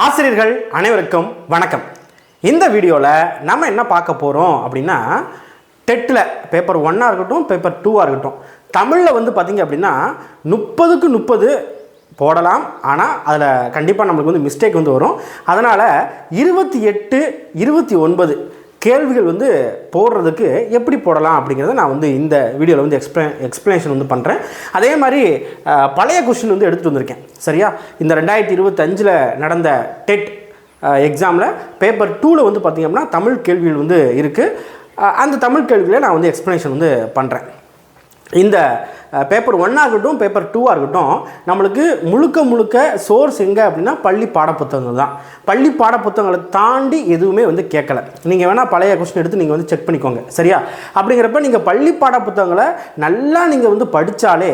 ஆசிரியர்கள் அனைவருக்கும் வணக்கம். இந்த வீடியோவில் நம்ம என்ன பார்க்க போகிறோம் அப்படின்னா, டெட்டில் பேப்பர் 1 இருக்கட்டும் பேப்பர் 2 இருக்கட்டும், தமிழில் வந்து பார்த்திங்க அப்படின்னா 30க்கு 30 போடலாம். ஆனால் அதில் கண்டிப்பாக நம்மளுக்கு வந்து மிஸ்டேக் வந்து வரும். அதனால் 28, 29 கேள்விகள் வந்து போடுறதுக்கு எப்படி போடலாம் அப்படிங்கிறத நான் வந்து இந்த வீடியோவில் வந்து எக்ஸ்ப்ளனேஷன் வந்து பண்ணுறேன். அதே மாதிரி பழைய கொஸ்டின் வந்து எடுத்துகிட்டு வந்திருக்கேன். சரியா? இந்த 2025 நடந்த டெட் எக்ஸாமில் பேப்பர் 2 வந்து பார்த்திங்க அப்படின்னா தமிழ் கேள்விகள் வந்து இருக்குது. அந்த தமிழ் கேள்விகளை நான் வந்து எக்ஸ்ப்ளனேஷன் வந்து பண்ணுறேன். இந்த பேப்பர் 1 இருக்கட்டும் பேப்பர் 2 இருக்கட்டும், நம்மளுக்கு முழுக்க சோர்ஸ் எங்கே அப்படின்னா பள்ளி பாடப்புத்தகங்கள் தான். பள்ளி பாடப்புத்தகங்களை தாண்டி எதுவுமே வந்து கேட்கலை. நீங்கள் வேணால் பழைய கொஸ்டின் எடுத்து நீங்கள் வந்து செக் பண்ணிக்கோங்க. சரியா? அப்படிங்கிறப்ப நீங்கள் பள்ளி பாடப்புத்தகங்களை நல்லா நீங்கள் வந்து படித்தாலே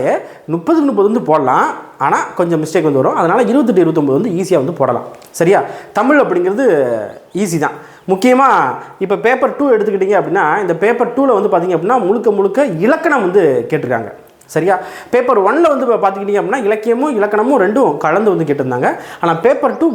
30க்கு 30 வந்து போடலாம். ஆனால் கொஞ்சம் மிஸ்டேக் வந்து வரும். அதனால் 28, 29 வந்து ஈஸியாக வந்து போடலாம். சரியா? தமிழ் அப்படிங்கிறது ஈஸி தான். முக்கியமாக இப்போ பேப்பர் 2 எடுத்துக்கிட்டிங்க அப்படின்னா, இந்த பேப்பர் 2ல் வந்து பார்த்திங்க அப்படின்னா முழுக்க இலக்கணம் வந்து கேட்டிருக்காங்க. சரியா? பேப்பர் 1ல் வந்து பார்த்துக்கிட்டிங்க அப்படின்னா இலக்கணமும் ரெண்டும் கலந்து வந்து கேட்டிருந்தாங்க. ஆனால் பேப்பர் 2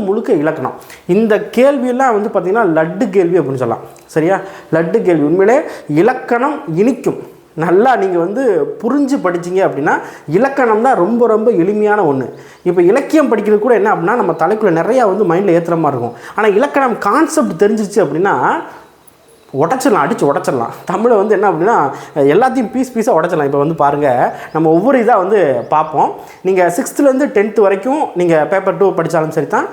முழுக்க இலக்கணம். இந்த கேள்வியெல்லாம் வந்து பார்த்திங்கன்னா லட்டு கேள்வி அப்படின்னு சொல்லலாம். சரியா? லட்டு கேள்வி. உண்மையிலே இலக்கணம் இனிக்கும். நல்லா நீங்கள் வந்து புரிஞ்சு படிச்சிங்க அப்படின்னா இலக்கணம் தான் ரொம்ப எளிமையான ஒன்று. இப்போ இலக்கியம் படிக்கிறது கூட என்ன அப்படின்னா நம்ம தலைக்குள்ளே நிறையா வந்து மைண்டில் ஏற்றுற மாதிரி இருக்கும். ஆனால் இலக்கணம் கான்செப்ட் தெரிஞ்சிருச்சு அப்படின்னா அடித்து உடச்சிடலாம். தமிழை வந்து என்ன அப்படின்னா எல்லாத்தையும் பீஸாக உடச்சிடலாம். இப்போ வந்து பாருங்கள், நம்ம ஒவ்வொரு இதாக வந்து பார்ப்போம். நீங்கள் 6th-லேருந்து 10th வரைக்கும் நீங்கள் பேப்பர் 2 படித்தாலும் சரி தான்,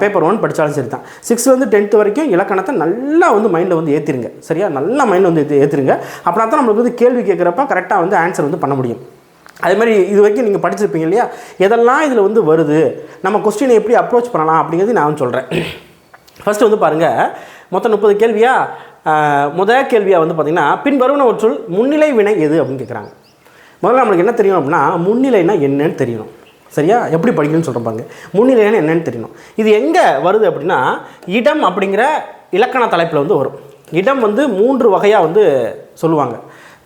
பேப்பர் 1 படித்தாலும் சரி தான், 6th-லேருந்து 10th வரைக்கும் இலக்கணத்தை நல்லா வந்து மைண்டில் வந்து ஏற்றிருங்க. சரியா? நல்லா மைண்டில் வந்து ஏற்றிருங்க. அப்படின்னா தான் நம்மளுக்கு வந்து கேள்வி கேட்குறப்ப கரெக்டாக வந்து ஆன்சர் வந்து பண்ண முடியும். அதேமாதிரி இது வரைக்கும் நீங்கள் படிச்சிருப்பீங்க இல்லையா, எதெல்லாம் இதில் வந்து வருது, நம்ம கொஸ்டினை எப்படி அப்ரோச் பண்ணலாம் அப்படிங்கிறது நான் சொல்கிறேன். ஃபஸ்ட்டு வந்து பாருங்கள், மொத்தம் 30 கேள்வியா. முதல் கேள்வியாக வந்து பார்த்திங்கன்னா, பின்வருவன ஒரு சொல் முன்னிலை வினை எது அப்படின்னு கேட்குறாங்க. முதல்ல நம்மளுக்கு என்ன தெரியணும் அப்படின்னா, முன்னிலைனா என்னன்னு தெரியணும். சரியா? எப்படி படிக்கணும்னு சொல்கிறப்பாங்க. முன்னிலைனா என்னன்னு தெரியணும். இது எங்கே வருது அப்படின்னா, இடம் அப்படிங்கிற இலக்கண தலைப்பில் வந்து வரும். இடம் வந்து 3 வகையாக வந்து சொல்லுவாங்க.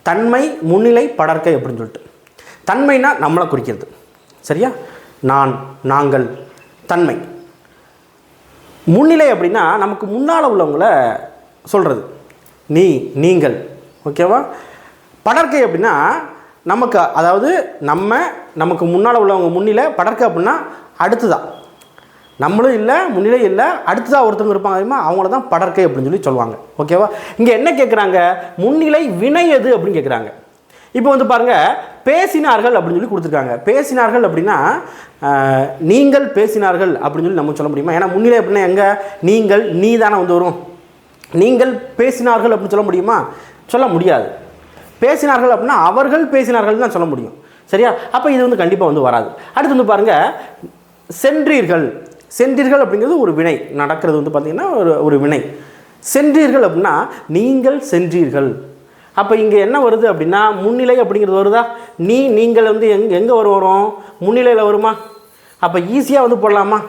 தன்மை, முன்னிலை, படர்க்கை அப்படின்னு சொல்லிட்டு. தன்மைனா நம்மளை குறிக்கிறது. சரியா? நான், நாங்கள், தன்மை. முன்னிலை அப்படின்னா நமக்கு முன்னால் உள்ளவங்களை சொல்கிறது. நீ, நீங்கள். ஓகேவா? படர்க்கை அப்படின்னா நமக்கு, அதாவது நமக்கு முன்னால் உள்ளவங்க முன்னிலை. படர்க்கை அப்படின்னா அடுத்துதான், நம்மளும் இல்லை முன்னிலை இல்லை, அடுத்ததாக ஒருத்தவங்க இருப்பாங்க தெரியுமா, அவங்கள தான் படர்க்கை அப்படின்னு சொல்லி சொல்லுவாங்க. ஓகேவா? இங்கே என்ன கேட்குறாங்க, முன்னிலை வினை எது அப்படின்னு கேட்குறாங்க. இப்போ வந்து பாருங்கள், பேசினார்கள் அப்படின்னு சொல்லி கொடுத்துருக்காங்க. பேசினார்கள் அப்படின்னா நீங்கள் பேசினார்கள் அப்படின்னு சொல்லி நம்ம சொல்ல முடியுமா? ஏன்னா முன்னிலை அப்படின்னா எங்கே, நீங்கள், நீ தானே வந்து வரும். நீங்கள் பேசினார்கள் அப்படின்னு சொல்ல முடியுமா? சொல்ல முடியாது. பேசினார்கள் அப்படின்னா அவர்கள் பேசினார்கள் தான் சொல்ல முடியும். சரியா? அப்போ இது வந்து கண்டிப்பாக வந்து வராது. அடுத்து வந்து பாருங்கள், சென்றீர்கள். சென்றீர்கள் அப்படிங்கிறது ஒரு வினை. நடக்கிறது வந்து பார்த்திங்கன்னா ஒரு வினை. சென்றீர்கள் அப்படின்னா நீங்கள் சென்றீர்கள். அப்போ இங்கே என்ன வருது அப்படின்னா முன்னிலை அப்படிங்கிறது வருதா? நீங்கள் வந்து எங்கே வரும்? முன்னிலையில் வருமா? அப்போ ஈஸியாக வந்து போடலாமா?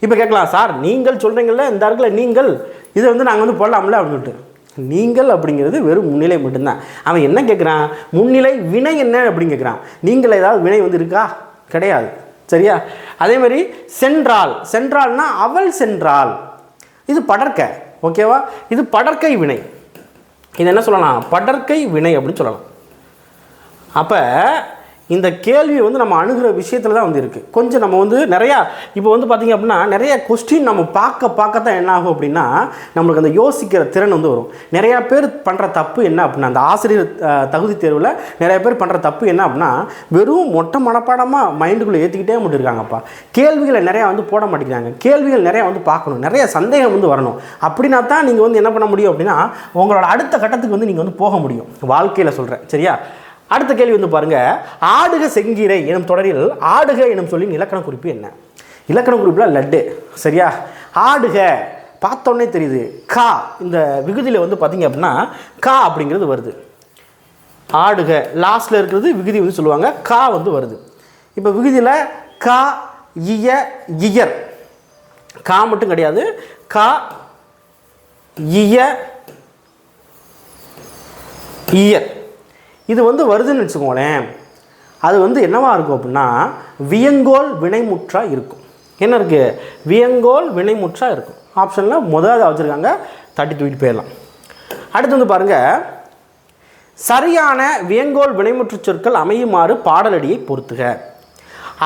இப்போ கேட்கலாம், சார் நீங்கள் சொல்கிறீங்கள இந்த இடத்துல நீங்கள், இதை வந்து நாங்கள் வந்து போடலாம்ல அப்படின்னு சொல்லிட்டு. நீங்கள் அப்படிங்கிறது வெறும் முன்னிலை மட்டும்தான். அவன் என்ன கேட்குறான், முன்னிலை வினை என்ன அப்படின்னு கேட்குறான். நீங்கள் ஏதாவது வினை வந்து இருக்கா? கிடையாது. சரியா? அதே மாதிரி சென்றாள். சென்றாள்னா அவள் சென்றாள். இது படர்க்கை. ஓகேவா? இது படர்க்கை வினை. இது என்ன சொல்லலாம், படர்க்கை வினை அப்படின்னு சொல்லலாம். அப்போ இந்த கேள்வி வந்து நம்ம அணுகிற விஷயத்தில் தான் வந்து இருக்குது. கொஞ்சம் நம்ம வந்து நிறையா இப்போ வந்து பார்த்திங்க அப்படின்னா நிறைய கொஸ்டின் நம்ம பார்க்கத்தான் என்ன ஆகும் அப்படின்னா நம்மளுக்கு அந்த யோசிக்கிற திறன் வந்து வரும். நிறையா பேர் பண்ணுற தப்பு என்ன அப்படின்னா, அந்த ஆசிரியர் தகுதி தேர்வில் நிறைய பேர் பண்ணுற தப்பு என்ன அப்படின்னா, வெறும் மொட்டை மனப்பாடமாக மைண்டுக்குள்ளே ஏற்றிக்கிட்டே மட்டும் இருக்காங்கப்பா. கேள்விகளை நிறையா வந்து போட மாட்டேங்கிறாங்க. கேள்விகள் நிறையா வந்து பார்க்கணும், நிறைய சந்தேகம் வந்து வரணும். அப்படின்னா தான் நீங்கள் வந்து என்ன பண்ண முடியும் அப்படின்னா உங்களோட அடுத்த கட்டத்துக்கு வந்து நீங்கள் வந்து போக முடியும் வாழ்க்கையில் சொல்கிறேன். சரியா? அடுத்த கேள்வி வந்து பாருங்கள், ஆடுக செங்கீரை எனும் தொடரில் ஆடுக எனும் சொல்லி இலக்கண குறிப்பு என்ன? இலக்கண குறிப்பில் லட்டு. சரியா? ஆடுக பார்த்தோன்னே தெரியுது. கா, இந்த விகுதியில் வந்து பார்த்திங்க அப்படின்னா கா அப்படிங்கிறது வருது. ஆடுக லாஸ்ட்டில் இருக்கிறது விகுதி வந்து சொல்லுவாங்க. கா வந்து வருது. இப்போ விகுதியில் கா, இய, இயர். கா மட்டும் கிடையாது, கா, இய, இயர். இது வந்து வருதுன்னு வச்சுக்கோங்களேன். அது வந்து என்னவாக இருக்கும் அப்படின்னா வியங்கோல் வினைமுற்றாக இருக்கும். என்ன இருக்குது? வியங்கோல் வினைமுற்றா இருக்கும். ஆப்ஷனில் முதல்ல வச்சுருக்காங்க, தட்டி தூக்கிட்டு போயிடலாம். அடுத்து வந்து பாருங்கள், சரியான வியங்கோல் வினைமுற்று சொற்கள் அமையுமாறு பாடலடியை பொறுத்துக.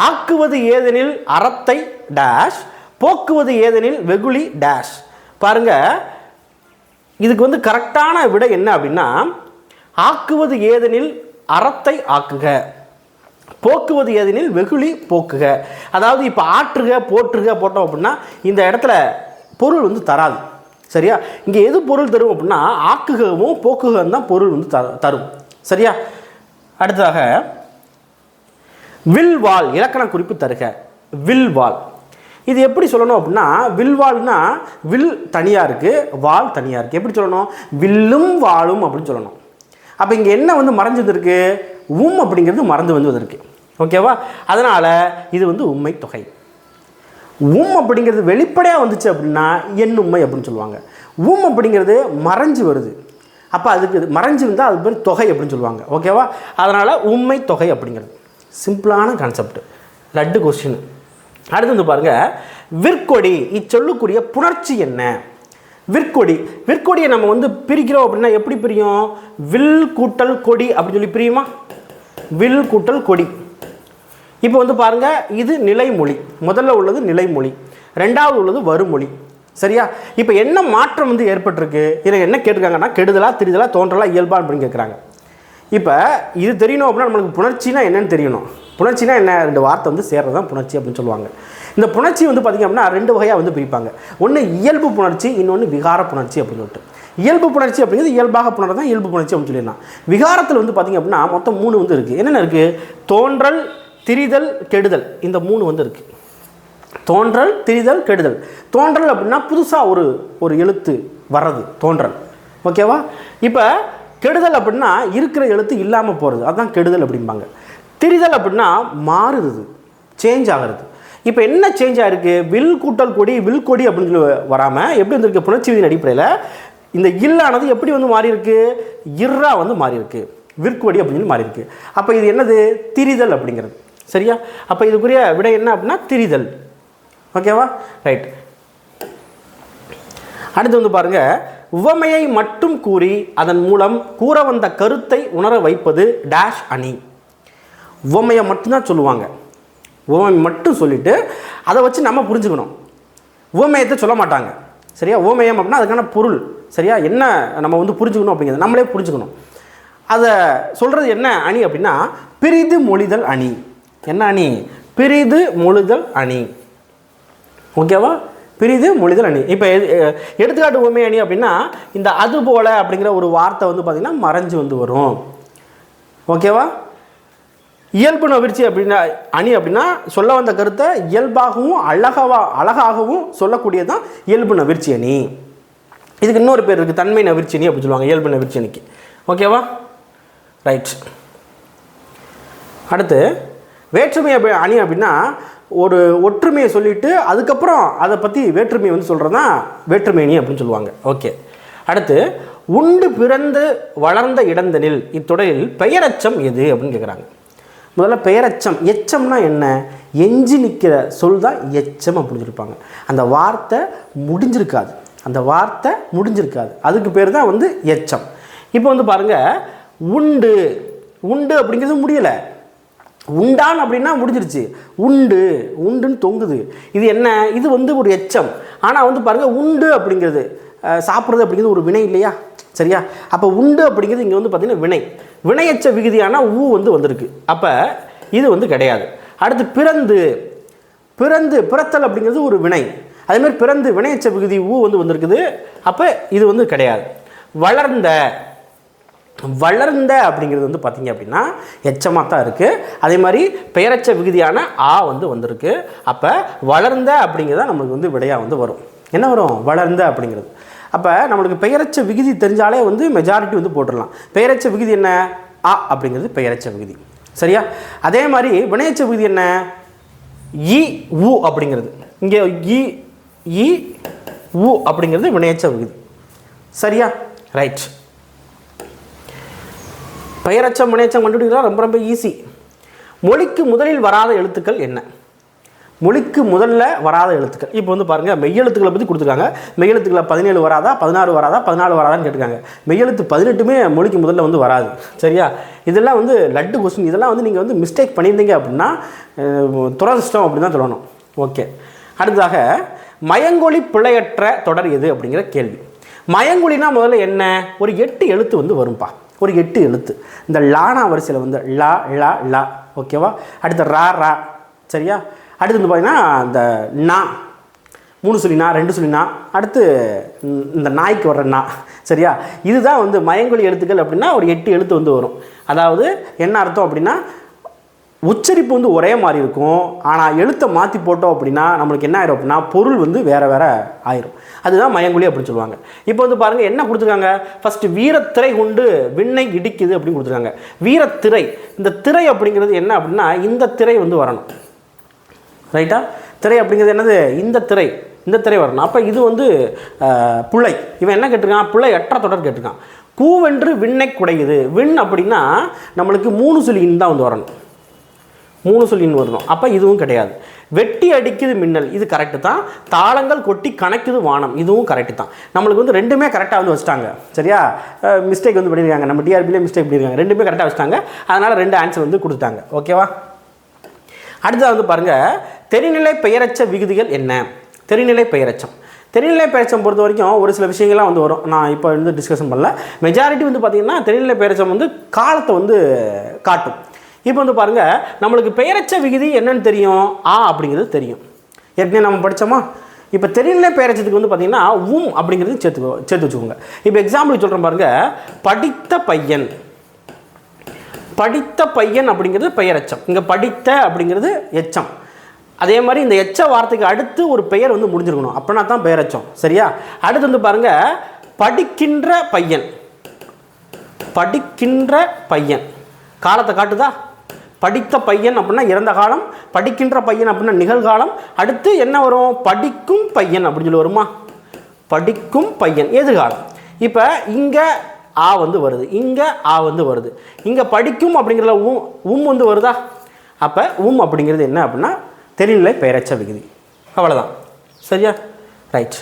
ஆக்குவது ஏதெனில் அறத்தை டேஷ், போக்குவது ஏதெனில் வெகுளி டேஷ். பாருங்கள், இதுக்கு வந்து கரெக்டான விடை என்ன அப்படின்னா, ஆக்குவது ஏதெனில் அறத்தை ஆக்குக, போக்குவது ஏதெனில் வெகுளி போக்குக. அதாவது இப்போ ஆற்றுக போற்றுக போட்டோம் அப்படின்னா இந்த இடத்துல பொருள் வந்து தராது. சரியா? இங்கே எது பொருள் தரும் அப்படின்னா ஆக்குகவும் போக்குகவும் தான் பொருள் வந்து தரும். சரியா? அடுத்ததாக வில்வாள் இலக்கண குறிப்பு தருக. வில்வாள் இது எப்படி சொல்லணும் அப்படின்னா, வில்வாள்னா வில் தனியாக இருக்குது, வாள் தனியாக இருக்குது. எப்படி சொல்லணும்? வில்லும் வாளும் அப்படின்னு சொல்லணும். அப்போ இங்கே என்ன வந்து மறைஞ்சு வந்திருக்கு? அப்படிங்கிறது மறந்து வந்து வந்திருக்கு. ஓகேவா? அதனால் இது வந்து உண்மை தொகை. அப்படிங்கிறது வெளிப்படையாக வந்துச்சு அப்படின்னா எண்ணுண்மை அப்படின்னு சொல்லுவாங்க. அப்படிங்கிறது மறைஞ்சு வருது, அப்போ அதுக்கு மறைஞ்சு வந்தால் அது பேர் தொகை அப்படின்னு சொல்லுவாங்க. ஓகேவா? அதனால் உண்மை தொகை அப்படிங்கிறது சிம்பிளான கான்செப்ட். லட்டு கொஸ்டின். அடுத்து வந்து பாருங்கள், விற்கொடி இச்சொல்லுக்குரிய புணர்ச்சி என்ன? விற்கொடியை நம்ம வந்து பிரிக்கிறோம் அப்படின்னா எப்படி பிரியும்? வில் கூட்டல் கொடி அப்படின்னு சொல்லி பிரியுமா? வில் கூட்டல் கொடி. இப்போ வந்து பாருங்கள், இது நிலைமொழி. முதல்ல உள்ளது நிலைமொழி, ரெண்டாவது உள்ளது வருமொழி. சரியா? இப்போ என்ன மாற்றம் வந்து ஏற்பட்டிருக்கு? இதில் என்ன கேட்டிருக்காங்கன்னா, கெடுதலா திரிதலா தோன்றலா இயல்பா அப்படின்னு கேட்குறாங்க. இப்போ இது தெரியணும் அப்படின்னா நம்மளுக்கு புணர்ச்சினா என்னன்னு தெரியணும். புணர்ச்சினா என்ன? ரெண்டு வார்த்தை வந்து சேர்றது தான் புணர்ச்சி அப்படின்னு சொல்லுவாங்க. இந்த புணர்ச்சி வந்து பார்த்திங்க அப்படின்னா ரெண்டு வகையாக வந்து பிரிப்பாங்க. ஒன்று இயல்பு புணர்ச்சி, இன்னொன்று விகார புணர்ச்சி அப்படின்னு சொல்லிட்டு. இயல்பு புணர்ச்சி அப்படிங்கிறது இயல்பாக புணர்றது தான் இயல்பு புணர்ச்சி அப்படின்னு சொல்லிடலாம். விகாரத்தில் வந்து பார்த்திங்க அப்படின்னா மொத்தம் 3 வந்து இருக்குது. என்னென்ன இருக்குது? தோன்றல், திரிதல், கெடுதல். இந்த 3 வந்து இருக்குது. தோன்றல், திரிதல், கெடுதல். தோன்றல் அப்படின்னா புதுசாக ஒரு எழுத்து வர்றது தோன்றல். ஓகேவா? இப்போ கெடுதல் அப்படின்னா இருக்கிற எழுத்து இல்லாமல் போகிறது, அதுதான் கெடுதல் அப்படிம்பாங்க. திரிதல் அப்படின்னா மாறுறது, சேஞ்ச் ஆகிறது. இப்போ என்ன சேஞ்ச் ஆகிருக்கு? வில் கூட்டல் கொடி, வில் கொடி அப்படின்னு சொல்லி வராமல் எப்படி வந்துருக்கு? புணர்ச்சி விதியின் அடிப்படையில் இந்த இல்லானது எப்படி வந்து மாறி இருக்கு? இர்ரா வந்து மாறி இருக்கு, விற்கொடி அப்படின்னு மாறி இருக்கு. அப்போ இது என்னது? திரிதல் அப்படிங்கிறது. சரியா? அப்போ இதுக்குரிய விடை என்ன அப்படின்னா திரிதல். ஓகேவா? ரைட். அடுத்து வந்து பாருங்க, உவமையை மட்டும் கூறி அதன் மூலம் கூற வந்த கருத்தை உணர வைப்பது டேஷ் அணி. உவமையை மட்டும்தான் சொல்லுவாங்க. உவமை மட்டும் சொல்லிட்டு அதை வச்சு நம்ம புரிஞ்சுக்கணும். உவமையத்தை சொல்ல மாட்டாங்க. சரியா? உவமையம் அப்படின்னா அதுக்கான பொருள். சரியா? என்ன நம்ம வந்து புரிஞ்சுக்கணும் அப்படிங்கிறது நம்மளே புரிஞ்சுக்கணும். அதை சொல்கிறது என்ன அணி அப்படின்னா பிரிது மொழிதல் அணி. என்ன அணி? பிரிது மொழிதல் அணி. ஓகேவா? பிரிது மொழிதல் அணி. இப்போ எடுத்துக்காட்டு உவமை அணி அப்படின்னா இந்த அது போல அப்படிங்கிற ஒரு வார்த்தை வந்து பார்த்திங்கன்னா மறைஞ்சு வந்து வரும். ஓகேவா? இயல்பு நவிர்ச்சி அப்படின்னா அணி அப்படின்னா சொல்ல வந்த கருத்தை இயல்பாகவும் அழகாகவும் சொல்லக்கூடியது தான் இயல்பு நவிர்ச்சி அணி. இதுக்கு இன்னொரு பேர் இருக்குது, தன்மை நவிர்ச்சி அணி அப்படின்னு சொல்லுவாங்க இயல்பு நவிர்ச்சி அணிக்கு. ஓகேவா? ரைட். அடுத்து வேற்றுமை அணி அப்படின்னா ஒரு ஒற்றுமையை சொல்லிவிட்டு அதுக்கப்புறம் அதை பற்றி வேற்றுமையை வந்து சொல்கிறது தான் வேற்றுமை அணி அப்படின்னு சொல்லுவாங்க. ஓகே. அடுத்து உண்டு பிறந்து வளர்ந்த இடந்தனில் இத்தொடரில் பெயரச்சம் எது அப்படின்னு கேட்குறாங்க. முதல்ல பெயரச்சம். எச்சம்னா என்ன? எஞ்சி நிற்கிற சொல் தான் எச்சம் அப்படின்னு சொல்லியிருப்பாங்க. அந்த வார்த்தை முடிஞ்சிருக்காது, அதுக்கு பேர் தான் வந்து எச்சம். இப்போ வந்து பாருங்கள், உண்டு அப்படிங்கிறது முடியலை, உண்டான் அப்படின்னா முடிஞ்சிருச்சு, உண்டுன்னு தொங்குது. இது என்ன? இது வந்து ஒரு எச்சம். ஆனால் வந்து பாருங்கள், உண்டு அப்படிங்கிறது சாப்பிட்றது அப்படிங்கிறது ஒரு வினை இல்லையா? சரியா? அப்போ உண்டு அப்படிங்கிறது இங்கே வந்து பார்த்திங்கன்னா வினையச்ச விகுதியான வந்து வந்திருக்கு. அப்போ இது வந்து கிடையாது. அடுத்து பிறத்தல் அப்படிங்கிறது ஒரு வினை, அதேமாதிரி பிறந்து வினையச்ச விகுதி வந்து வந்திருக்குது. அப்போ இது வந்து கிடையாது. வளர்ந்த அப்படிங்கிறது வந்து பார்த்திங்க அப்படின்னா எச்சமாக தான் இருக்குது. அதே மாதிரி பெயரச்ச விகுதியான வந்து வந்திருக்கு. அப்போ வளர்ந்த அப்படிங்கிறத நம்மளுக்கு வந்து விடையாக வந்து வரும். என்ன வரும்? வளர்ந்த அப்படிங்கிறது. அப்போ நம்மளுக்கு பெயரச்ச விகுதி தெரிஞ்சாலே வந்து மெஜாரிட்டி வந்து போட்டுடலாம். பெயரச்ச விகுதி என்ன? அப்படிங்கிறது பெயரச்ச விகுதி. சரியா? அதே மாதிரி வினையச்ச விகுதி என்ன? அப்படிங்கிறது. இங்கே அப்படிங்கிறது வினையச்ச விகுதி. சரியா? ரைட். பெயரச்சம் வினையச்சம் கண்டுபிடிக்கலாம் ரொம்ப ரொம்ப ஈஸி. மொழிக்கு முதலில் வராத எழுத்துக்கள் என்ன? மொழிக்கு முதல்ல வராத எழுத்துக்கள். இப்போ வந்து பாருங்கள், மெய்யெழுத்துக்களை பற்றி கொடுத்துருக்காங்க. மெய்யெழுத்துக்களை 17 வராதா, 16 வராதா, 14 வராதான்னு கேட்டிருக்காங்க. மெய்யெழுத்து 18மே மொழிக்கு முதல்ல வந்து வராது. சரியா? இதெல்லாம் வந்து லட்டு கொஸ்டின். இதெல்லாம் வந்து நீங்கள் வந்து மிஸ்டேக் பண்ணியிருந்தீங்க அப்படின்னா துரதிர்ஷ்டம் அப்படின்னு தான் சொல்லணும். ஓகே, அடுத்ததாக மயங்கொலி பிழையற்ற தொடர் எது அப்படிங்கிற கேள்வி. மயங்கொலினா முதல்ல என்ன? ஒரு 8 எழுத்து வந்து வரும்பா. ஒரு 8 எழுத்து. இந்த லானா வரிசையில் வந்து லா லா லா. ஓகேவா? அடுத்து ரா ரா. சரியா? அடுத்து வந்து பார்த்தீங்கன்னா இந்த நா 3 சொல்லினா 2 சொல்லினா. அடுத்து இந்த நாய்க்கு வர்ற நா. சரியா? இதுதான் வந்து மயங்கொலி எழுத்துக்கள் அப்படின்னா ஒரு 8 எழுத்து வந்து வரும். அதாவது என்ன அர்த்தம் அப்படின்னா உச்சரிப்பு வந்து ஒரே மாதிரி இருக்கும். ஆனால் எழுத்தை மாற்றி போட்டோம் அப்படின்னா நம்மளுக்கு என்ன ஆயிரும் அப்படின்னா பொருள் வந்து வேறு வேறு ஆயிரும். அதுதான் மயங்கொலி அப்படின்னு சொல்லுவாங்க. இப்போ வந்து பாருங்கள் என்ன கொடுத்துருக்காங்க. ஃபஸ்ட்டு வீரத்திரை கொண்டு விண்ணை இடிக்குது அப்படின்னு கொடுத்துருக்காங்க. வீரத்திரை, இந்த திரை அப்படிங்கிறது என்ன அப்படின்னா இந்த திரை வந்து வரணும். ரைட்டா? திரை அப்படிங்கிறது என்னது? இந்த திரை வரணும். அப்போ இது வந்து புள்ளை. இவன் என்ன கேட்டிருக்கான்? புள்ளை அற்ற தொடர் கேட்டிருக்கான். கூவென்று விண்ணை குடையுது. விண் அப்படின்னா நம்மளுக்கு 3 சொல்லின்னு தான் வந்து வரணும். 3 சொல்லின்னு வரணும். அப்போ இதுவும் கிடையாது. வெட்டி அடிக்குது மின்னல், இது கரெக்டு தான். தாளங்கள் கொட்டி கணக்குது வானம், இதுவும் கரெக்டு தான். நம்மளுக்கு வந்து ரெண்டுமே கரெக்டாக வந்து வச்சுட்டாங்க. சரியா? மிஸ்டேக் வந்து பண்ணியிருக்காங்க. நம்ம டிஆர்பிலே மிஸ்டேக் பண்ணியிருக்காங்க. ரெண்டுமே கரெக்டாக வச்சுட்டாங்க. அதனால் 2 ஆன்சர் வந்து கொடுத்துட்டாங்க. ஓகேவா? அடுத்தது வந்து பாருங்கள், தெரிநிலை பெயரச்ச விகுதிகள் என்ன? தெரிநிலை பெயரச்சம். தெரிநிலை பெயரச்சம் பொறுத்த வரைக்கும் ஒரு சில விஷயங்கள்லாம் வந்து வரும். நான் இப்போ வந்து டிஸ்கஷன் பண்ணல. மெஜாரிட்டி வந்து பார்த்திங்கன்னா தெரிநிலை பெயரச்சம் வந்து காலத்தை வந்து காட்டும். இப்போ வந்து பாருங்கள், நம்மளுக்கு பெயரச்ச விகுதி என்னன்னு தெரியும்? ஆ அப்படிங்கிறது தெரியும். ஏற்கனவே நம்ம படித்தோமா? இப்போ தெரிநிலை பெயரச்சத்துக்கு வந்து பார்த்திங்கன்னா அப்படிங்கிறது சேர்த்து வச்சுக்கோங்க. இப்போ எக்ஸாம்பிள் சொல்கிறேன் பாருங்கள். படித்த பையன். படித்த பையன் அப்படிங்கிறது பெயரச்சம். இங்கே படித்த அப்படிங்கிறது எச்சம். அதே மாதிரி இந்த எச்ச வார்த்தைக்கு அடுத்து ஒரு பெயர் வந்து முடிஞ்சிருக்கணும். அப்படின்னா தான் பெயரச்சம். சரியா? அடுத்து வந்து பாருங்கள், படிக்கின்ற பையன். படிக்கின்ற பையன் காலத்தை காட்டுதா? படித்த பையன் அப்படின்னா இறந்த காலம், படிக்கின்ற பையன் அப்படின்னா நிகழ்காலம். அடுத்து என்ன வரும்? படிக்கும் பையன் அப்படின்னு சொல்லி வருமா? படிக்கும் பையன் எதிர்காலம். இப்போ இங்கே ஆ வந்து வருது, இங்கே ஆ வந்து வருது. இங்கே படிக்கும் அப்படிங்கிறத வந்து வருதா? அப்போ அப்படிங்கிறது என்ன அப்படின்னா தெரிநிலை பெயரச்ச விகுதி. அவ்வளோதான். சரியா? ரைட்.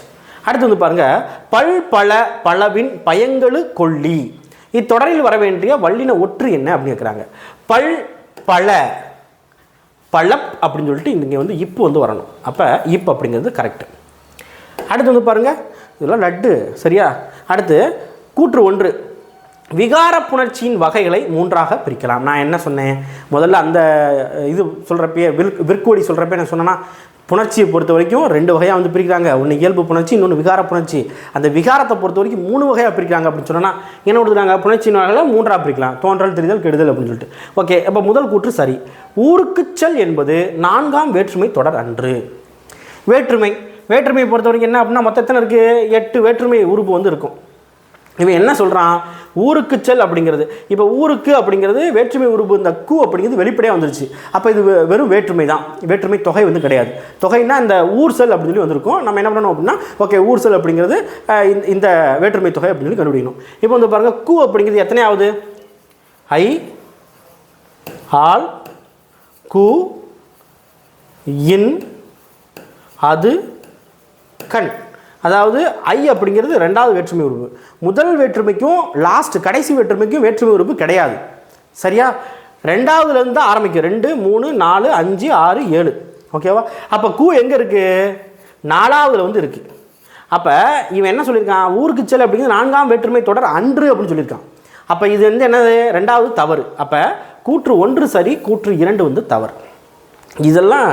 அடுத்து வந்து பாருங்கள், பல் பல பலவின் பயங்கழு கொல்லி. இத்தொடரில் வர வேண்டிய வல்லின ஒற்று என்ன அப்படின்னு கேட்குறாங்க. பல் பல பழப் அப்படின்னு சொல்லிட்டு இங்கே வந்து இப்பு வந்து வரணும். அப்போ இப் அப்படிங்கிறது கரெக்டு. அடுத்து வந்து பாருங்கள், இதெல்லாம் லட்டு. சரியா? அடுத்து கூற்று 1, விகார புணர்ச்சியின் வகைகளை 3ஆக பிரிக்கலாம். நான் என்ன சொன்னேன் முதல்ல? அந்த இது சொல்கிறப்பே விற்கோடி சொல்கிறப்ப என்ன சொன்னேன்னா, புணர்ச்சியை பொறுத்த வரைக்கும் 2 வகையாக வந்து பிரிக்கிறாங்க. ஒன்று இயல்பு புணர்ச்சி, இன்னொன்று விகார புணர்ச்சி. அந்த விகாரத்தை பொறுத்த வரைக்கும் 3 வகையாக பிரிக்கிறாங்க அப்படின்னு சொன்னால் என்ன கொடுக்குறாங்க? புணர்ச்சியின் வகைகளை 3ஆக பிரிக்கலாம். தோன்றல், தெரிதல், கெடுதல் அப்படின்னு சொல்லிட்டு. ஓகே, அப்போ முதல் கூற்று சரி. ஊருக்குச்சல் என்பது 4ஆம் வேற்றுமை தொடர் அன்று. வேற்றுமையை பொறுத்த வரைக்கும் என்ன அப்படின்னா மொத்தம் எத்தனை இருக்குது? 8 வேற்றுமை உறுப்பு வந்து இருக்கும். இவன் என்ன சொல்கிறான்? ஊருக்கு செல் அப்படிங்கிறது. இப்போ ஊருக்கு அப்படிங்கிறது வேற்றுமை உறுப்பு. இந்த கு அப்படிங்கிறது வெளிப்படையாக வந்துருச்சு. அப்போ இது வெறும் வேற்றுமை தான். வேற்றுமை தொகை வந்து கிடையாது. தொகைன்னா இந்த ஊர் செல் அப்படின்னு சொல்லி வந்திருக்கும். நம்ம என்ன பண்ணணும் அப்படின்னா ஓகே ஊர் செல் அப்படிங்கிறது இந்த வேற்றுமை தொகை அப்படின்னு சொல்லி கண்டுபிடிக்கணும். இப்போ வந்து பாருங்கள், கு அப்படிங்கிறது எத்தனையாவது? ஐ, ஆல், கு, இன், அது, கண். அதாவது ஐ அப்படிங்கிறது 2வது வேற்றுமை உறுப்பு. முதல் வேற்றுமைக்கும் கடைசி வேற்றுமைக்கும் வேற்றுமை உறுப்பு கிடையாது. சரியா? 2வதுலேருந்து தான் ஆரம்பிக்கும். 2, 3, 4, 5, 6, 7. ஓகேவா? அப்போ கூ எங்கே இருக்குது? 4வதுல வந்து இருக்குது. அப்போ இவன் என்ன சொல்லியிருக்கான்? ஊருக்கு செல் அப்படிங்கிறது 4ஆம் வேற்றுமை தொடர் அன்று அப்படின்னு சொல்லியிருக்கான். அப்போ இது வந்து என்னது? 2வது தவறு. அப்போ கூற்று 1 சரி, கூற்று 2 வந்து தவறு. இதெல்லாம்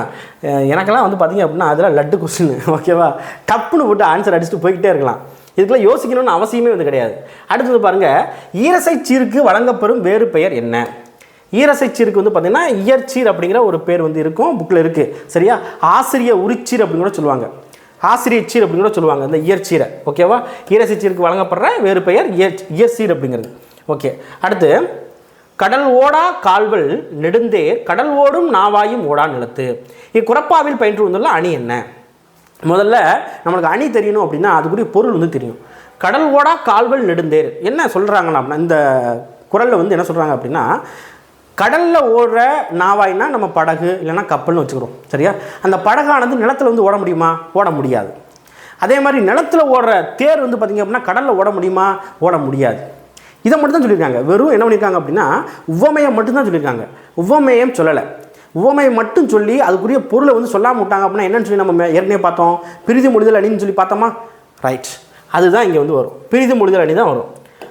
எனக்கெல்லாம் வந்து பார்த்திங்க அப்படின்னா அதெல்லாம் லட்டு கொஸ்டின். ஓகேவா? டப்புன்னு போட்டு ஆன்சர் அடிச்சுட்டு போய்கிட்டே இருக்கலாம். இதுக்கெல்லாம் யோசிக்கணும்னு அவசியமே வந்து கிடையாது. அடுத்தது பாருங்கள், ஈரசை சீருக்கு வழங்கப்பெறும் வேறு பெயர் என்ன? ஈரசை சீருக்கு வந்து பார்த்திங்கன்னா இயற்சீர் அப்படிங்கிற ஒரு பேர் வந்து இருக்கும், புக்கில் இருக்குது. சரியா? ஆசிரிய உரிச்சீர் அப்படின்னு கூட சொல்லுவாங்க. ஆசிரிய சீர் அப்படின்னு கூட சொல்லுவாங்க இந்த இயற்சீரை. ஓகேவா? ஈரசை சீருக்கு வழங்கப்படுற வேறு பெயர் இயற்சீர் அப்படிங்கிறது. ஓகே. அடுத்து கடல் ஓடா கால்வல் நெடுந்தேர் கடல் ஓடும் நாவாயும் ஓடா நிலத்து. இக்குறப்பாவில் பயின்று வந்துள்ள அணி என்ன? முதல்ல நம்மளுக்கு அணி தெரியணும் அப்படின்னா அதுக்குரிய பொருள் வந்து தெரியும். கடல் ஓடா கால்வல் நெடுந்தேர் என்ன சொல்கிறாங்கன்னா அப்படின்னா இந்த குறளில் வந்து என்ன சொல்கிறாங்க அப்படின்னா கடலில் ஓடுற நாவாய்னா நம்ம படகு இல்லைன்னா கப்பல்னு வச்சுக்கிறோம். சரியா? அந்த படகானது நிலத்தில் வந்து ஓட முடியுமா? ஓட முடியாது. அதே மாதிரி நிலத்தில் ஓடுற தேர் வந்து பார்த்திங்க அப்படின்னா கடலில் ஓட முடியுமா? ஓட முடியாது. இதை மட்டும் தான் சொல்லியிருக்காங்க. வெறும் என்ன பண்ணியிருக்காங்க அப்படின்னா உவமையை மட்டும்தான் சொல்லியிருக்காங்க, உவமையம் சொல்லலை. உவமையை மட்டும் சொல்லி அதுக்குரிய பொருளை வந்து சொல்லாமல் விட்டாங்க அப்படின்னா என்னன்னு சொல்லி நம்ம ஏற்கனவே பார்த்தோம், பிரிதி மொழிதல் அணின்னு சொல்லி பார்த்தோமா? ரைட், அதுதான் இங்கே வந்து வரும், பிரிதி மொழிதல் அணி தான் வரும்.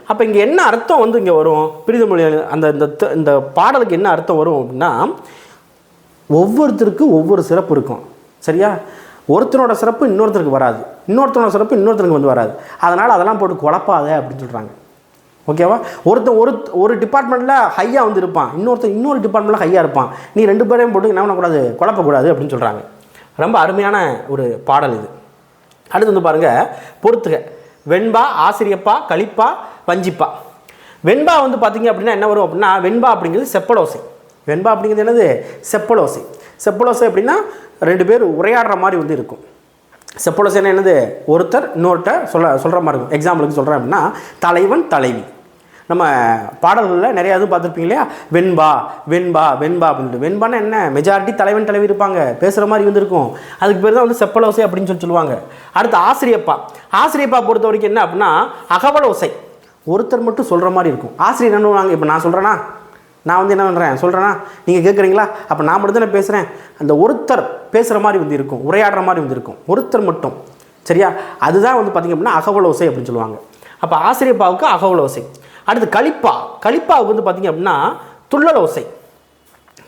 அப்போ இங்கே என்ன அர்த்தம் வந்து இங்கே வரும்? பிரிதி மொழி அந்த இந்த பாடலுக்கு என்ன அர்த்தம் வரும் அப்படின்னா, ஒவ்வொருத்தருக்கும் ஒவ்வொரு சிறப்பு இருக்கும். சரியா? ஒருத்தனோட சிறப்பு இன்னொருத்தருக்கு வராது, இன்னொருத்தனோட சிறப்பு இன்னொருத்தருக்கு வந்து வராது. அதனால் அதெல்லாம் போட்டு குழப்பாத அப்படின்னு சொல்கிறாங்க. ஓகேவா? ஒரு டிபார்ட்மெண்ட்டில் ஹையாக வந்து இருப்பான், இன்னொரு டிபார்ட்மெண்ட்டில் ஹையாக இருப்பான். நீ ரெண்டு பேரையும் போட்டு என்ன பண்ணக்கூடாது, குழப்பக்கூடாது அப்படின்னு சொல்கிறாங்க. ரொம்ப அருமையான ஒரு பாடல் இது. அடுத்து வந்து பாருங்கள், பொறுத்துக. வெண்பா, ஆசிரியப்பா, கலிப்பா, வஞ்சிப்பா. வெண்பா வந்து பார்த்திங்க அப்படின்னா என்ன வரும் அப்படின்னா, வெண்பா அப்படிங்கிறது செப்பலோசை. வெண்பா அப்படிங்கிறது என்னது? செப்பலோசை. செப்பலோசை அப்படின்னா ரெண்டு பேர் உரையாடுற மாதிரி வந்து இருக்கும். செப்பலோசைன்னா என்னது? ஒருத்தர் இன்னொருத்தர் சொல்கிற மாதிரி இருக்கும். எக்ஸாம்பிளுக்கு சொல்கிறேன் அப்படின்னா, தலைவன் தலைவி. நம்ம பாடல்களில் நிறையா இதுவும் பார்த்துருப்பீங்க இல்லையா? வெண்பா வெண்பா வெண்பா அப்படின்ட்டு. வெண்பான்னா என்ன? மெஜாரிட்டி தலைவன் தலைவி இருப்பாங்க, பேசுகிற மாதிரி வந்து இருக்கும். அதுக்கு பேர் தான் வந்து செப்பலோசை அப்படின்னு சொல்லுவாங்க. அடுத்து ஆசிரியப்பா. ஆசிரியப்பா பொறுத்த வரைக்கும் என்ன அப்படின்னா அகவலோசை. ஒருத்தர் மட்டும் சொல்கிற மாதிரி இருக்கும். ஆசிரியர் என்ன பண்ணுவாங்க? இப்போ நான் சொல்கிறேன்னா, நான் வந்து என்ன பண்ணுறேன் சொல்கிறேன்னா, நீங்கள் கேட்குறீங்களா? அப்போ நான் மட்டும் தான் பேசுகிறேன். அந்த ஒருத்தர் பேசுகிற மாதிரி வந்து இருக்கும், உரையாடுற மாதிரி வந்து இருக்கும், ஒருத்தர் மட்டும். சரியா? அதுதான் வந்து பார்த்திங்க அப்படின்னா அகவலோசை அப்படின்னு சொல்லுவாங்க. அப்போ ஆசிரியப்பாவுக்கு அகவலோசை. அடுத்து கலிப்பா. கலிப்பாவுக்கு வந்து பார்த்திங்க அப்படின்னா துள்ளலோசை.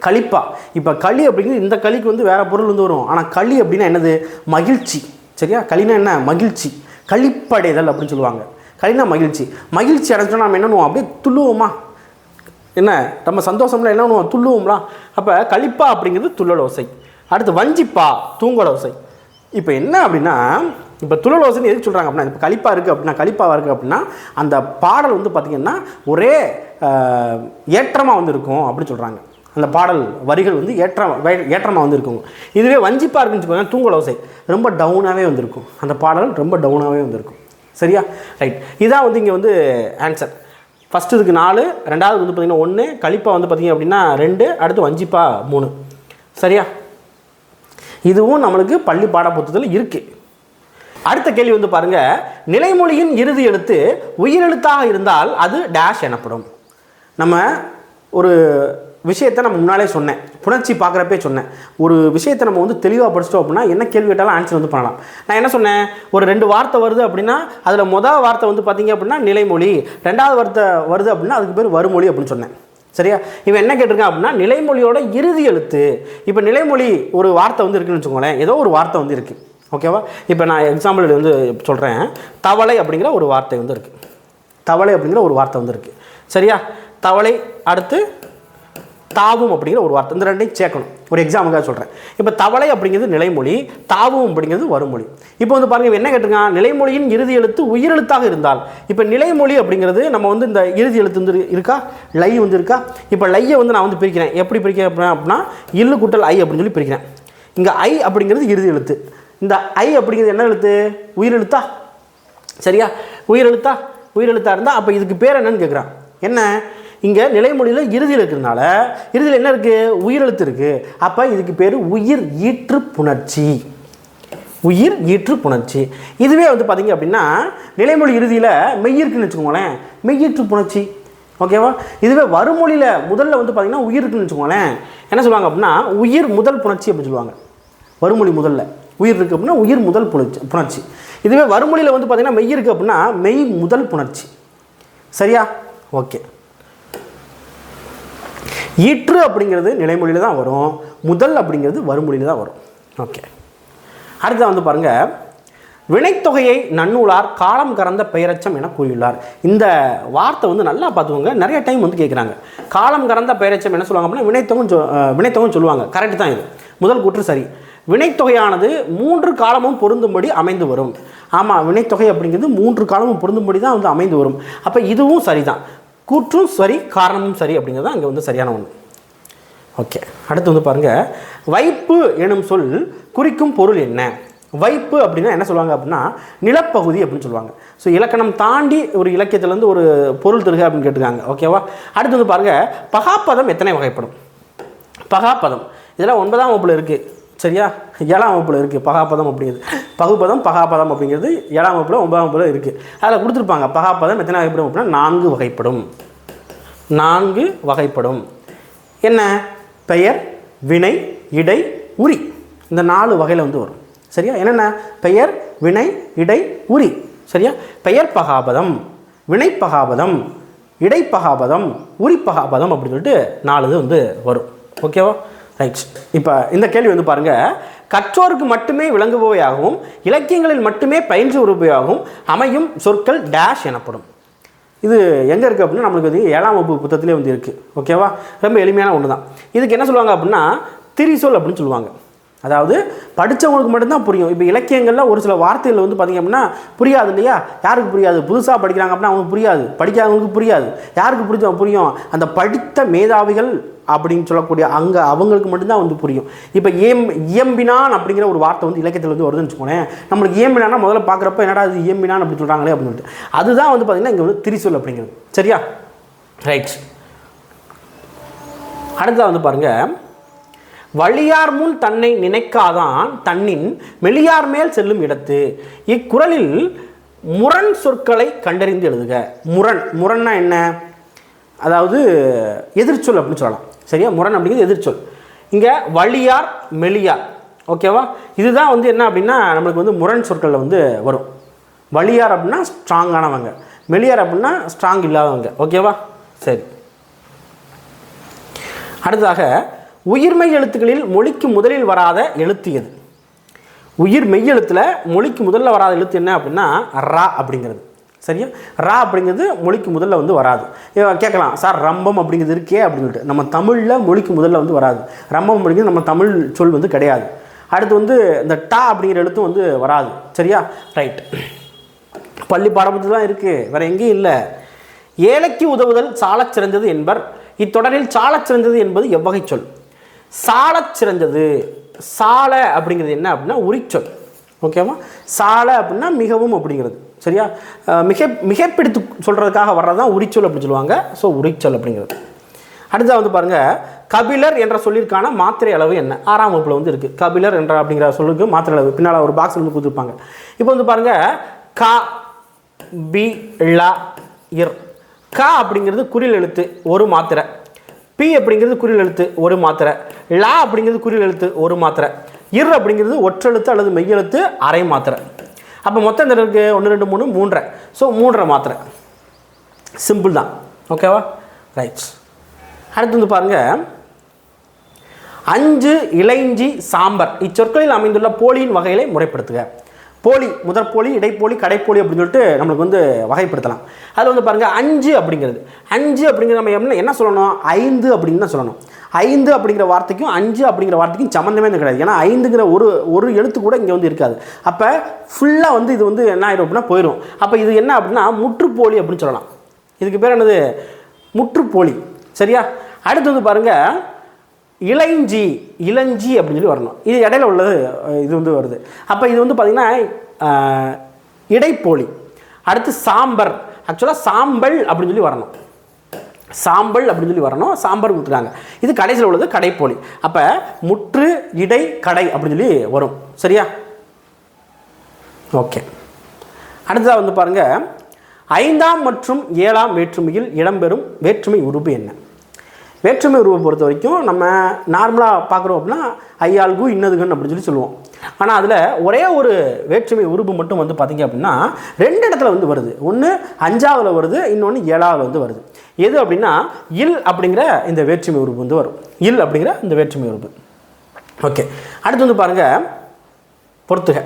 கலிப்பா. இப்போ களி அப்படிங்கிறது இந்த களிக்கு வந்து வேறு பொருள் வந்து வரும். ஆனால் களி அப்படின்னா என்னது? மகிழ்ச்சி. சரியா? களினா என்ன? மகிழ்ச்சி. களிப்படைதல் அப்படின்னு சொல்லுவாங்க. களினா மகிழ்ச்சி. மகிழ்ச்சி அடைஞ்சோன்னா நம்ம என்ன பண்ணுவோம்? அப்படியே துள்ளுவோமா? என்ன நம்ம சந்தோஷம்ல என்ன பண்ணுவோம்? துள்ளுவோம்லாம். அப்போ கலிப்பா அப்படிங்கிறது துள்ளலோசை. அடுத்து வஞ்சிப்பா, தூங்கலோசை. இப்போ என்ன அப்படின்னா, இப்போ துள்ளலோசைன்னு எதுக்கு சொல்கிறாங்க அப்படின்னா, இப்போ கலிப்பா இருக்குது அப்படின்னா, கலிப்பாவாக இருக்குது அப்படின்னா அந்த பாடல் வந்து பார்த்திங்கன்னா ஒரே ஏற்றமாக வந்து இருக்கும் அப்படின்னு சொல்கிறாங்க. அந்த பாடல் வரிகள் வந்து ஏற்றமாக வந்து இருக்கும். இதுவே வஞ்சிப்பா இருக்குன்னு வச்சுக்கோங்க, தூங்கலோசை ரொம்ப டவுனாகவே வந்துருக்கும். அந்த பாடல் ரொம்ப டவுனாகவே வந்துருக்கும். சரியா? ரைட். இதான் வந்து இங்கே வந்து ஆன்சர். ஃபஸ்ட்டு இதுக்கு 4, ரெண்டாவது வந்து பார்த்திங்கன்னா 1, கலிப்பா வந்து பார்த்திங்க அப்படின்னா 2, அடுத்து வஞ்சிப்பா 3. சரியா? இதுவும் நம்மளுக்கு பள்ளி பாடப்புத்தகத்தில் இருக்குது. அடுத்த கேள்வி வந்து பாருங்கள், நிலைமொழியின் இறுதி எழுத்து உயிரெழுத்தாக இருந்தால் அது டேஷ் எனப்படும். நம்ம ஒரு விஷயத்தை நம்ம முன்னாலே சொன்னேன், புணர்ச்சி பார்க்குறப்பே சொன்னேன். ஒரு விஷயத்தை நம்ம வந்து தெளிவாக படிச்சிட்டோம் அப்படின்னா என்ன கேள்வி கேட்டாலும் ஆன்சர் வந்து பண்ணலாம். நான் என்ன சொன்னேன்? ஒரு 2 வார்த்தை வருது அப்படின்னா அதில் முதல் வார்த்தை வந்து பார்த்திங்க அப்படின்னா நிலைமொழி, ரெண்டாவது வார்த்தை வருது அப்படின்னா அதுக்கு பேர் வருமொழி அப்படின்னு சொன்னேன். சரியா? இவன் என்ன கேட்டிருக்கான் அப்படின்னா நிலைமொழியோட இறுதி எழுத்து. இப்போ நிலைமொழி ஒரு வார்த்தை வந்து இருக்குன்னு வச்சுக்கோங்களேன், ஏதோ ஒரு வார்த்தை வந்து இருக்குது. ஓகேவா? இப்போ நான் எக்ஸாம்பிள் வந்து சொல்கிறேன். தவளை அப்படிங்கிற ஒரு வார்த்தை வந்து இருக்குது. தவளை அப்படிங்கிற ஒரு வார்த்தை வந்து இருக்குது. சரியா? தவளை, அடுத்து தாவும் அப்படிங்கிற ஒரு வார்த்தை. இந்த ரெண்டையும் சேர்க்கணும். ஒரு எக்ஸாம்பிளுக்காக சொல்கிறேன். இப்போ தவளை அப்படிங்கிறது நிலைமொழி, தாவும் அப்படிங்கிறது வருமொழி. இப்போ வந்து பாருங்கள், என்ன கேட்டிருக்கான்? நிலைமொழியின் இறுதி எழுத்து உயிரெழுத்தாக இருந்தால். இப்போ நிலைமொழி அப்படிங்கிறது நம்ம வந்து இந்த இறுதி எழுத்து வந்து இருக்கா, லை வந்து இருக்கா? இப்போ லையை வந்து நான் வந்து பிரிக்கிறேன். எப்படி பிரிக்கிறேன் அப்படின்னா இல்லு கூட்டல் ஐ அப்படின்னு சொல்லி பிரிக்கிறேன். இங்கே ஐ அப்படிங்கிறது இறுதி எழுத்து, இந்த ஐ அப்படிங்கிறது என்ன எழுத்து? உயிரெழுத்தா. சரியா? உயிரெழுத்தாக இருந்தால் அப்போ இதுக்கு பேர் என்னன்னு கேட்குறான். என்ன? இங்கே நிலைமொழியில் இறுதியில் இருக்கிறதுனால இறுதியில் என்ன இருக்குது? உயிரெழுத்து இருக்குது. அப்போ இதுக்கு பேர் உயிர் ஈற்று புணர்ச்சி. உயிர் ஈற்று புணர்ச்சி. இதுவே வந்து பார்த்திங்க அப்படின்னா நிலைமொழி இறுதியில் மெய் இருக்குன்னு வச்சுக்கோங்களேன், மெய்யீற்று புணர்ச்சி. ஓகேவா? இதுவே வருமொழியில் முதல்ல வந்து பார்த்திங்கன்னா உயிர் இருக்குன்னு வச்சுக்கோங்களேன், என்ன சொல்லுவாங்க அப்படின்னா உயிர் முதல் புணர்ச்சி அப்படின்னு சொல்லுவாங்க. வருமொழி முதல்ல உயிர் இருக்குது அப்படின்னா உயிர் முதல் புணர்ச்சி. இதுவே வருமொழியில் வந்து பார்த்திங்கன்னா மெய் இருக்குது அப்படின்னா மெய் முதல் புணர்ச்சி. சரியா? ஓகே. ஈற்று அப்படிங்கிறது நிலைமொழியில் தான் வரும், முதல் அப்படிங்கிறது வருமொழியில் தான் வரும். ஓகே. அடுத்த வந்து பாருங்கள், வினைத்தொகையை நன்னூலார் காலம் கறந்த பெயரச்சம் என கூறியுள்ளார். இந்த வார்த்தை வந்து நல்லா பார்த்துக்கோங்க, நிறைய டைம் வந்து கேட்குறாங்க. காலம் கறந்த பெயரச்சம் என்ன சொல்லுவாங்க அப்படின்னா வினைத்தொகைன்னு சொல்லுவாங்க. கரெக்டு தான், இது முதல் கூற்று சரி. வினைத்தொகையானது 3 காலமும் பொருந்தும்படி அமைந்து வரும். ஆமாம், வினைத்தொகை அப்படிங்கிறது 3 காலமும் பொருந்தும்படி தான் வந்து அமைந்து வரும். அப்போ இதுவும் சரி தான், கூற்றும் சரி காரணமும் சரி அப்படிங்கிறது தான் அங்கே வந்து சரியான ஒன்று. ஓகே. அடுத்து வந்து பாருங்கள், வைப்பு எனும் சொல் குறிக்கும் பொருள் என்ன? வைப்பு அப்படின்னா என்ன சொல்லுவாங்க அப்படின்னா நிலப்பகுதி அப்படின்னு சொல்லுவாங்க. ஸோ இலக்கணம் தாண்டி ஒரு இலக்கியத்திலேருந்து ஒரு பொருள் தருக அப்படின்னு கேட்டுருக்காங்க. ஓகேவா? அடுத்து வந்து பாருங்கள், பகாப்பதம் எத்தனை வகைப்படும்? பகாப்பதம் இதெல்லாம் 9ஆம் வகுப்பில் இருக்குது. சரியா? 7ஆம் வகுப்பில் இருக்குது பகாப்பதம் அப்படிங்கிறது. பகுப்பதம் பகாப்பதம் அப்படிங்கிறது 7ஆம் வகுப்பில் 9ஆம் வகுப்பில் இருக்குது. அதில் கொடுத்துருப்பாங்க பகாப்பதம் எத்தனை வகைப்படும் அப்படின்னா 4 வகைப்படும். 4 வகைப்படும். என்ன? பெயர், வினை, இடை, உரி. இந்த 4 வகையில் வந்து வரும். சரியா? என்னென்ன? பெயர், வினை, இடை, உரி. சரியா? பெயர் பகாபதம், வினை பகாபதம், இடைப்பகாபதம், உரி பகாபதம் அப்படின்னு சொல்லிட்டு 4 இது வந்து வரும். ஓகேவா? ரைட். இப்போ இந்த கேள்வி வந்து பாருங்கள், கற்றோருக்கு மட்டுமே விளங்குபவையாகவும் இலக்கியங்களில் மட்டுமே பயின்று வருபவையாகவும் அமையும் சொற்கள் டேஷ் எனப்படும். இது எங்கே இருக்குது அப்படின்னா நம்மளுக்கு வந்து 7ஆம் வகுப்பு புத்தகத்திலே வந்து இருக்குது. ஓகேவா? ரொம்ப எளிமையான ஒன்று தான். இதுக்கு என்ன சொல்லுவாங்க அப்படின்னா திரிசொல் அப்படின்னு சொல்லுவாங்க. அதாவது படித்தவங்களுக்கு மட்டும்தான் புரியும். இப்போ இலக்கியங்களில் ஒரு சில வார்த்தைகள் வந்து பார்த்திங்க அப்படின்னா புரியாது இல்லையா? யாருக்கு புரியாது? புதுசாக படிக்கிறாங்க அப்படின்னா அவங்களுக்கு புரியாது, படிக்காதவங்களுக்கு புரியாது. யாருக்கு புரியும்? அந்த படித்த மேதாவிகள் அப்படின்னு சொல்லக்கூடிய அங்கே அவங்களுக்கு மட்டும்தான் வந்து புரியும். இப்போ இயம்பினான் அப்படிங்கிற ஒரு வார்த்தை வந்து இலக்கியத்தில் வந்து வருதுன்னு வச்சுக்கோங்களேன். நம்மளுக்கு இயம்பினான்னா முதல்ல பார்க்குறப்ப என்னடா அது இயம்பினான் அப்படி சொல்கிறாங்களே அப்படின்னு. அதுதான் வந்து பார்த்திங்கன்னா இங்கே வந்து திரிசொல் அப்படிங்கிறது. சரியா? ரைட். அடுத்ததாக வந்து பாருங்கள், வலியார் முன் தன்னை நினைக்காதான் தன்னின் மெலியார் மேல் செல்லும் இடத்து. இக்குறளில் முரண் சொற்களை கண்டறிந்து எழுதுக. முரண்னா என்ன? அதாவது எதிர்ச்சொல் அப்படின்னு சொல்லலாம். சரியா? முரண் அப்படிங்கிறது எதிர்ச்சொல். இங்கே வலியார், மெலியார். ஓகேவா? இதுதான் வந்து என்ன அப்படின்னா நம்மளுக்கு வந்து முரண் சொற்களில் வந்து வரும். வலியார் அப்படின்னா ஸ்ட்ராங்கானவங்க, மெலியார் அப்படின்னா ஸ்ட்ராங் இல்லாதவங்க. ஓகேவா? சரி. அடுத்ததாக, உயிர்மெய் எழுத்துக்களில் மொழிக்கு முதலில் வராத எழுத்து எது? உயிர் மெய் எழுத்தில் மொழிக்கு முதல்ல வராத எழுத்து என்ன அப்படின்னா ரா அப்படிங்கிறது. சரியா? ரா அப்படிங்கிறது மொழிக்கு முதல்ல வந்து வராது. கேட்கலாம், சார் ரம்பம் அப்படிங்கிறது இருக்கே அப்படின்னு சொல்லிட்டு. நம்ம தமிழில் மொழிக்கு முதல்ல வந்து வராது. ரம்பம் அப்படிங்கிறது நம்ம தமிழ் சொல் வந்து கிடையாது. அடுத்து வந்து இந்த டா அப்படிங்கிற எழுத்தும் வந்து வராது. சரியா? ரைட். பள்ளி பாடப்புத்தகம் தான் இருக்குது, வேறு எங்கேயும் இல்லை. ஏழைக்கு உதவுதல் சாலச் சிறந்தது என்பர். இத்தொடரில் சாலச் சிறந்தது என்பது எவ்வகை சொல்? சாலச் சிறந்தது, சால அப்படிங்கிறது என்ன அப்படின்னா உரிச்சொல். ஓகேவா? சால அப்படின்னா மிகவும் அப்படிங்கிறது. சரியா? மிகப்பிடித்து சொல்கிறதுக்காக வர்றதான் உரிச்சொல் அப்படின்னு சொல்லுவாங்க. ஸோ உரிச்சொல் அப்படிங்கிறது. அடுத்தது வந்து பாருங்கள், கபிலர் என்ற சொல்லிற்கான மாத்திரை அளவு என்ன? 6ஆம் வகுப்பில் வந்து இருக்குது. கபிலர் என்ற அப்படிங்கிற சொல்லுக்கு மாத்திரை அளவு பின்னால் ஒரு பாக்ஸ் வந்து கொடுத்துருப்பாங்க. இப்போ வந்து பாருங்கள், கா பி ல இர். கா அப்படிங்கிறது குறில் எழுத்து, ஒரு மாத்திரை. பி அப்படிங்கிறது குறில் எழுத்து, ஒரு மாத்திரை. லா அப்படிங்கிறது குறில் எழுத்து, ஒரு மாத்திரை. இர் அப்படிங்கிறது ஒற்றெழுத்து அல்லது மெய்யெழுத்து, அரை மாத்திரை. அப்போ மொத்தம் இந்த இருக்குது 1 2 3 3. ஸோ 3.5 மாத்திரை. சிம்பிள் தான். ஓகேவா? ரைட். அடுத்து வந்து பாருங்கள், அஞ்சு, இளைஞ்சி, சாம்பர் இச்சொற்களில் அமைந்துள்ள போலியின் வகைகளை முறைப்படுத்துக. போலி, முதற்போலி, இடைப்போலி, கடைப்போலி அப்படின்னு சொல்லிட்டு நம்மளுக்கு வந்து வகைப்படுத்தலாம். அதில் வந்து பாருங்கள், அஞ்சு அப்படிங்கிறது நம்ம என்ன சொல்லணும்? 5 அப்படின்னு தான் சொல்லணும். 5 அப்படிங்கிற வார்த்தைக்கும் 5 அப்படிங்கிற வார்த்தைக்கும் சம்மந்தமே கிடையாது. ஏன்னா 5ங்கிற ஒரு எழுத்து கூட இங்கே வந்து இருக்காது. அப்போ ஃபுல்லாக வந்து இது வந்து என்ன ஆயிடும் அப்படின்னா போயிடும். அப்போ இது என்ன அப்படின்னா முற்றுப்போலி அப்படின்னு சொல்லலாம். இதுக்கு பேர் என்னது? முற்றுப்போலி. சரியா? அடுத்து வந்து பாருங்கள், இளஞ்சி அப்படின்னு சொல்லி வரணும். இது இடையில உள்ளது, இது வந்து வருது. அப்போ இது வந்து பார்த்திங்கன்னா இடைப்போலி. அடுத்து சாம்பர், ஆக்சுவலாக சாம்பல் அப்படின்னு சொல்லி வரணும். சாம்பல் அப்படின்னு சொல்லி வரணும். சாம்பர் கொடுத்துருக்காங்க. இது கடைசியில் உள்ளது கடைப்போலி. அப்போ முற்று, இடை, கடை அப்படின்னு சொல்லி வரும். சரியா? ஓகே. அடுத்ததாக வந்து பாருங்கள், 5ஆம் மற்றும் 7ஆம் வேற்றுமையில் இடம்பெறும் வேற்றுமை உருபு என்ன? வேற்றுமை உருவை பொறுத்த வரைக்கும் நம்ம நார்மலாக பார்க்குறோம் அப்படின்னா ஐயாள்கு இன்னதுகன் அப்படின்னு சொல்லி சொல்லுவோம். ஆனால் அதில் ஒரே ஒரு வேற்றுமை உருபு மட்டும் வந்து பார்த்திங்க அப்படின்னா 2 இடத்துல வந்து வருது. ஒன்று 5ஆவதுல வருது, இன்னொன்று 7ஆவதுல வந்து வருது. எது அப்படின்னா இல் அப்படிங்கிற இந்த வேற்றுமை உருபு வந்து வரும். இல் அப்படிங்கிற இந்த வேற்றுமை உருபு. ஓகே. அடுத்து வந்து பாருங்கள், பொறுத்துக.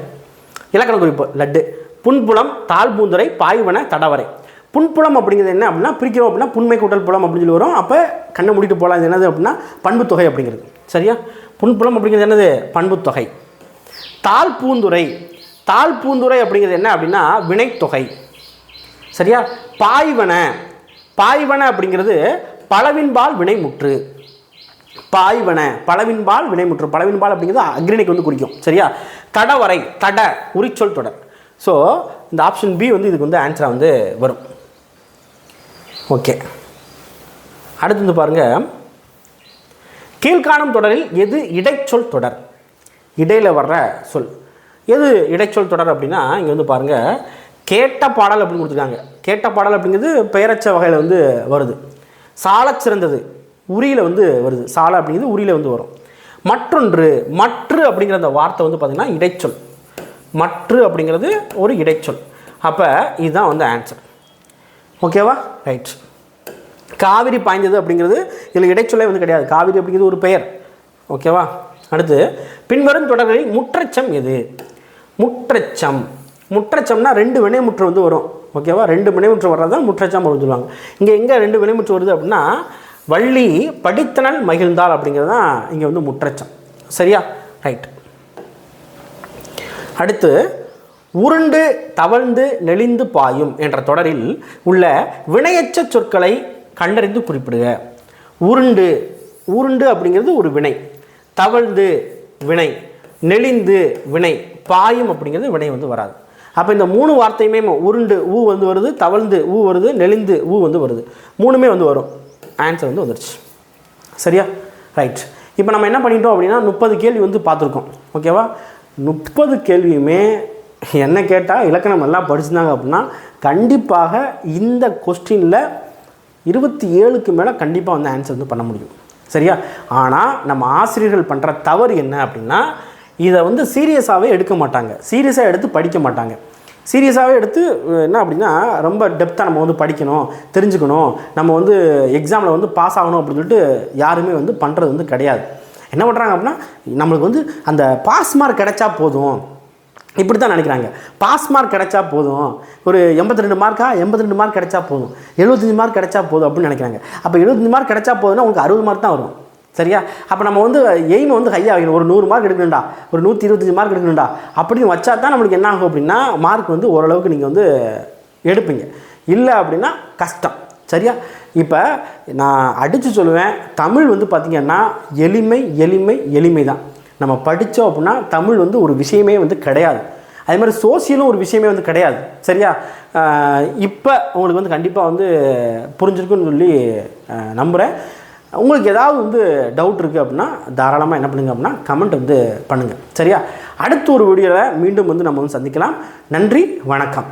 இலக்கண குறிப்பு லட்டு. புன்புலம், தாழ்பூந்துரை, பாய்வன, தடவரை. புன்புலம் அப்படிங்கிறது என்ன அப்படின்னா பிரிக்கிறோம் அப்படின்னா புண்மை கூட்டல் புலம் அப்படின்னு சொல்லி வரும். அப்போ கண்ணை மூடிட்டு போகலாம். இது என்னது அப்படின்னா பண்புத்தொகை அப்படிங்கிறது. சரியா? புன்புலம் அப்படிங்கிறது என்னது? பண்புத்தொகை. தாழ்பூந்துரை அப்படிங்கிறது என்ன அப்படின்னா வினைத்தொகை. சரியா? பாய்வன அப்படிங்கிறது பலவின்பால் வினைமுற்று. பாய்வன பலவின்பால் வினைமுற்று, பலவின்பால் அப்படிங்கிறது அக்ரிணைக்கு வந்து குறிக்கும். சரியா? தடவரை தட உரிச்சொல் தொடர். ஸோ இந்த ஆப்ஷன் பி வந்து இதுக்கு வந்து ஆன்சராக வந்து வரும். ஓகே, அடுத்து வந்து பாருங்கள், கீழ்காணும் தொடரில் எது இடைச்சொல் தொடர்? இடையில் வர்ற சொல் எது இடைச்சொல் தொடர் அப்படின்னா, இங்கே வந்து பாருங்கள், கேட்ட பாடல் அப்படின்னு கொடுத்துருக்காங்க. கேட்ட பாடல் அப்படிங்கிறது பெயரச்ச வகையில் வந்து வருது. சாலச் சிறந்தது உரியில் வந்து வருது. சாலை அப்படிங்கிறது உரியில் வந்து வரும். மற்றொன்று, மற்று அப்படிங்கிற அந்த வார்த்தை வந்து பார்த்திங்கன்னா இடைச்சொல். மற்று அப்படிங்கிறது ஒரு இடைச்சொல். அப்போ இதுதான் வந்து ஆன்சர். ஓகேவா? ரைட். காவிரி பாய்ந்தது அப்படிங்கிறது இதில் இடைச்சொல்லே வந்து கிடையாது. காவிரி அப்படிங்கிறது ஒரு பெயர். ஓகேவா? அடுத்து, பின்வரும் தொடர்களில் முற்றச்சம் எது? முற்றச்சம், முற்றச்சம்னா 2 வினைமுற்று வந்து வரும். ஓகேவா? 2 வினைமுற்று வர்றது தான் முற்றச்சம் அப்படின்னு சொல்லுவாங்க. இங்கே எங்கே 2 வினைமுற்று வருது அப்படின்னா, வள்ளி படித்தனல் மகிழ்ந்தாள் அப்படிங்கிறது தான் இங்கே வந்து முற்றச்சம். சரியா? ரைட். அடுத்து, உருண்டு தவழ்ந்து நெளிந்து பாயும் என்ற தொடரில் உள்ள வினையச்ச சொற்களை கண்டறிந்து குறிப்பிடுக. உருண்டு, உருண்டு அப்படிங்கிறது ஒரு வினை. தவழ்ந்து வினை, நெளிந்து வினை, பாயும் அப்படிங்கிறது வினை வந்து வராது. அப்போ இந்த 3 வார்த்தையுமே உருண்டு ஊ வந்து வருது, தவழ்ந்து ஊ வருது, நெளிந்து ஊ வந்து வருது. 3மே வந்து வரும். ஆன்சர் வந்து வந்துருச்சு. சரியா? ரைட். இப்போ நம்ம என்ன பண்ணிட்டோம் அப்படின்னா 30 கேள்வி வந்து பார்த்துருக்கோம். ஓகேவா? 30 கேள்வியுமே என்ன கேட்டால் இலக்கணம் எல்லாம் படிச்சிருந்தாங்க அப்படின்னா கண்டிப்பாக இந்த கொஸ்டினில் 27க்கு மேலே கண்டிப்பாக வந்து ஆன்சர் வந்து பண்ண முடியும். சரியா? ஆனால் நம்ம ஆசிரியர்கள் பண்ணுற தவறு என்ன அப்படின்னா, இதை வந்து சீரியஸாகவே எடுக்க மாட்டாங்க. சீரியஸாக எடுத்து படிக்க மாட்டாங்க. சீரியஸாகவே எடுத்து என்ன அப்படின்னா, ரொம்ப டெப்த்தாக நம்ம வந்து படிக்கணும், தெரிஞ்சுக்கணும், நம்ம வந்து எக்ஸாமில் வந்து பாஸ் ஆகணும் அப்படின்னு சொல்லிட்டு யாருமே வந்து பண்ணுறது வந்து கிடையாது. என்ன பண்ணுறாங்க அப்படின்னா, நம்மளுக்கு வந்து அந்த பாஸ் மார்க் கிடைச்சா போதும், இப்படி தான் நினைக்கிறாங்க. பாஸ் மார்க் கிடைச்சா போதும், ஒரு 82 மார்க்கா 82 மார்க் கிடைச்சா போதும், 75 மார்க் கிடைச்சா போதும் அப்படின்னு நினைக்கிறாங்க. அப்போ 75 மார்க் கிடைச்சா போதும்னா உங்களுக்கு 60 மார்க் தான் வரும். சரியா? அப்போ நம்ம வந்து எய்மை வந்து ஹையாக வைக்கணும். ஒரு 100 மார்க் எடுக்கணும்டா, ஒரு 125 மார்க் எடுக்கணும்டா அப்படின்னு வச்சா தான் நம்மளுக்கு என்ன ஆகும் அப்படின்னா, மார்க் வந்து ஓரளவுக்கு நீங்கள் வந்து எடுப்பீங்க. இல்லை அப்படின்னா கஷ்டம். சரியா? இப்போ நான் அடித்து சொல்லுவேன், தமிழ் வந்து பார்த்திங்கன்னா எளிமை எளிமை எளிமை தான். நம்ம படித்தோம் அப்படின்னா தமிழ் வந்து ஒரு விஷயமே வந்து கிடையாது. அதே மாதிரி சோசியலும் ஒரு விஷயமே வந்து கிடையாது. சரியா? இப்போ உங்களுக்கு வந்து கண்டிப்பாக வந்து புரிஞ்சிருக்குன்னு சொல்லி நம்புகிறேன். உங்களுக்கு ஏதாவது வந்து டவுட் இருக்குது அப்படின்னா தாராளமாக என்ன பண்ணுங்க அப்படின்னா கமெண்ட் வந்து பண்ணுங்கள். சரியா? அடுத்த ஒரு வீடியோவில் மீண்டும் வந்து நம்ம வந்து சந்திக்கலாம். நன்றி, வணக்கம்.